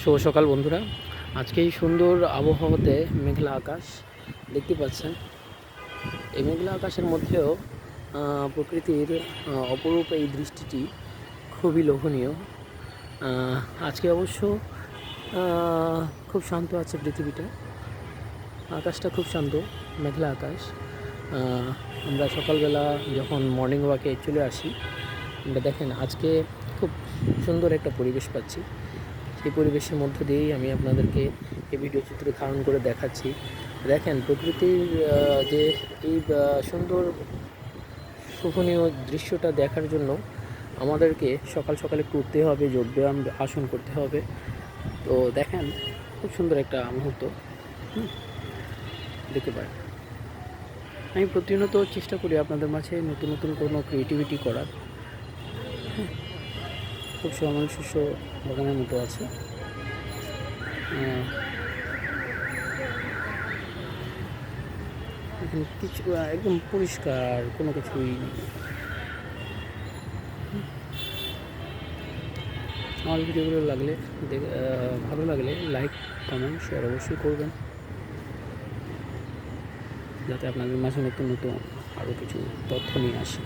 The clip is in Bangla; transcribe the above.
শুভ সকাল বন্ধুরা। আজকে এই সুন্দর আবহাওয়াতে মেঘলা আকাশ দেখতে পাচ্ছেন। এই মেঘলা আকাশের মধ্যেও প্রকৃতির অপরূপ এই দৃষ্টিটি খুবই লোভনীয়। আজকে অবশ্য খুব শান্ত আছে পৃথিবীটা, আকাশটা খুব শান্ত, মেঘলা আকাশ। আমরা সকালবেলা যখন মর্নিং ওয়াকে চলে আসি, আমরা দেখেন আজকে খুব সুন্দর একটা পরিবেশ পাচ্ছি। সেই পরিবেশের মধ্য দিয়েই আমি আপনাদেরকে এই ভিডিও চিত্র ধারণ করে দেখাচ্ছি। দেখেন প্রকৃতির যে এই সুন্দর শোভনীয় দৃশ্যটা দেখার জন্য আমাদেরকে সকাল সকালে একটু উঠতে হবে, যোগব্যায়াম আসন করতে হবে। তো দেখেন খুব সুন্দর একটা মুহূর্ত দেখতে পারেন। আমি প্রতিনিয়ত চেষ্টা করি আপনাদের মাঝে নতুন নতুন কোনো ক্রিয়েটিভিটি করার। খুব সামঞ্জস্য বাগানের মতো আছে। এখানে কিছু একদম পরিষ্কার, কোনো কিছুই নেই। আমার ভিডিওগুলো ভালো লাগলে লাইক, কমেন্ট, শেয়ার অবশ্যই করবেন, যাতে আপনাদের মাঝে নতুন নতুন আরও কিছু তথ্য নিয়ে আসে।